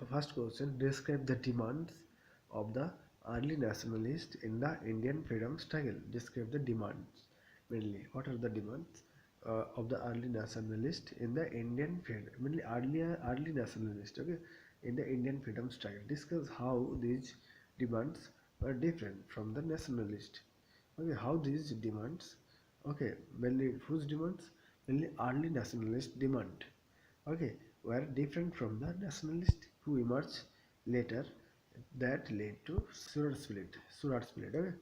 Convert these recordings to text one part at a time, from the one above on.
First question, describe the demands of the early nationalists in the Indian freedom struggle. Describe the demands. Mainly, what are the demands of the early nationalists in the Indian freedom? Mainly, early nationalists. Okay, in the Indian freedom struggle. Discuss how these demands were different from the nationalist. Okay, how these demands. Okay, mainly whose demands? Mainly early nationalist demand. Okay, were different from the nationalists who emerged later that led to Surat split. Surat split. Okay.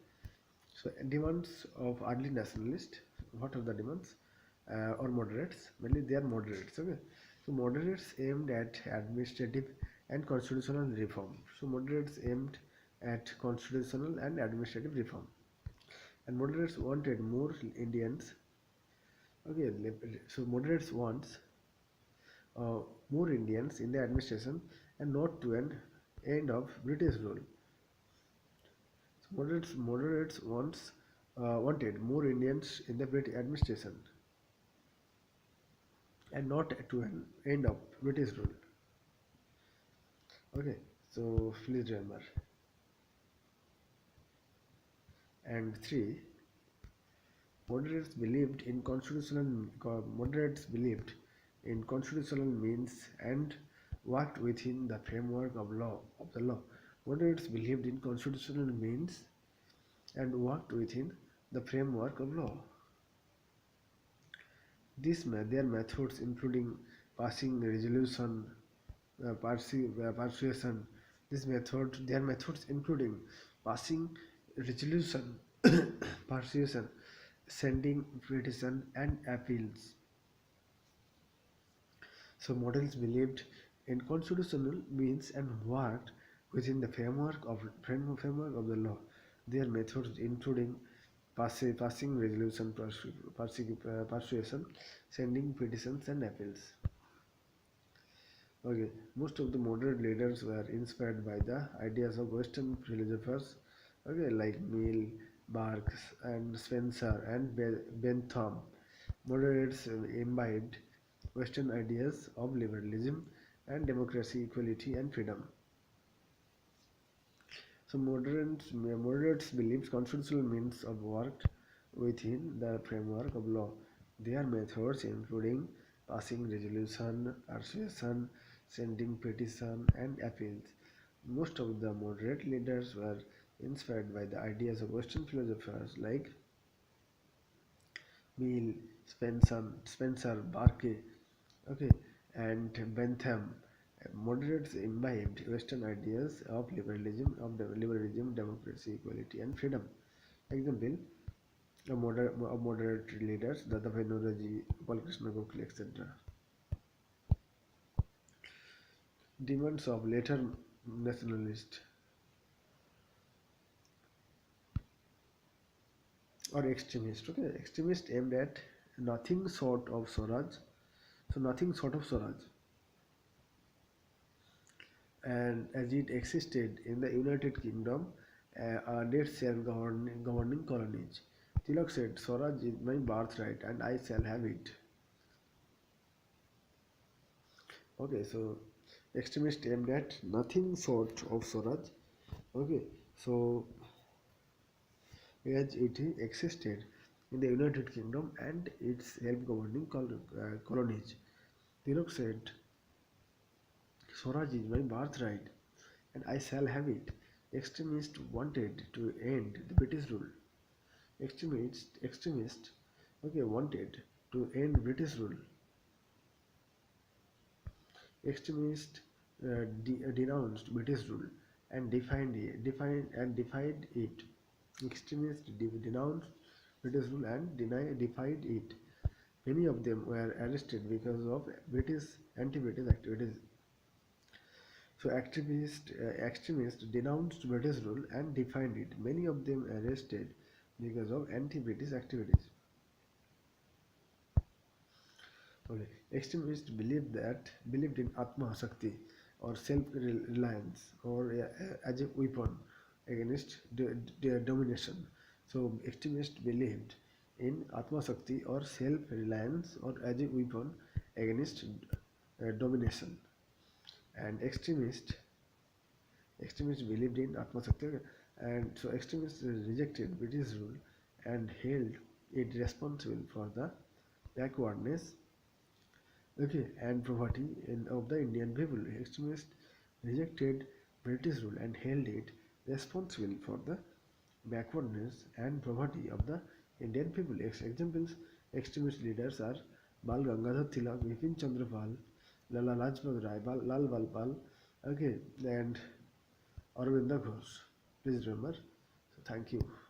So demands of early nationalists. What are the demands? Or moderates? Mainly they are moderates. Okay. So moderates aimed at administrative and constitutional reform. So moderates aimed at constitutional and administrative reform. And moderates wanted more Indians. Okay. So moderates wants uh, more Indians in the administration and not to an end of British rule. So moderates wanted more Indians in the British administration and not to an end of British rule. Okay, so please remember. And three, moderates believed in constitutional means and worked within the framework of the law. Moderates believed in constitutional means and worked within the framework of law. Their methods including passing resolution, persuasion. Their methods including passing resolution, persuasion, sending petition and appeals. So models believed in constitutional means and worked within the framework of the law. Their methods including passing resolution, persuasion, sending petitions and appeals. Okay, most of the modern leaders were inspired by the ideas of Western philosophers, okay, like Mill, Marx, and Spencer and Bentham. Moderates imbibed Western ideas of liberalism and democracy, equality, and freedom. So moderates believed constitutional means of worked within the framework of law. Their methods including passing resolution, persuasion, sending petition and appeals. Most of the moderate leaders were inspired by the ideas of Western philosophers like Mill, Spencer, Barke, okay, and Bentham. Moderates imbibed Western ideas of liberalism, democracy, equality, and freedom. Example: moderate leaders, Dadabhai Naoroji, Balkrishna Gokhale, etc. Demands of later nationalists or extremists. Okay, extremists aimed at nothing short of Swaraj. So nothing short of Swaraj, and as it existed in the United Kingdom, under self-governing colonies. Tilak said, Swaraj is my birthright and I shall have it. Okay, so extremists aimed at nothing short of Swaraj. Okay, so as it existed in the United Kingdom and its self-governing colonies. Tilak said, Swaraj is my birthright and I shall have it. Extremists wanted to end the British rule. Extremists, okay, wanted to end British rule. Extremists denounced British rule and defied it. Extremists denounced British rule and defied it. Many of them were arrested because of anti-British activities. So extremists denounced British rule and defied it. Many of them arrested because of anti-British activities. Okay. Extremists believed in Atma Shakti or self-reliance or as a weapon against domination. So extremists believed in Atma Shakti or self-reliance or as a weapon against domination. And extremists believed in Atmasakti, okay? And so extremists rejected British rule and held it responsible for the backwardness, okay, and poverty of the Indian people. Extremists rejected British rule and held it responsible for the backwardness and poverty of the Indian people. Examples: extremist leaders are Bal Gangadhar Tilak, Bipin Chandra Pal, Lala Lajpat Rai, Lal Bal Pal, okay, and Aurobindo Ghosh. Please remember. So thank you.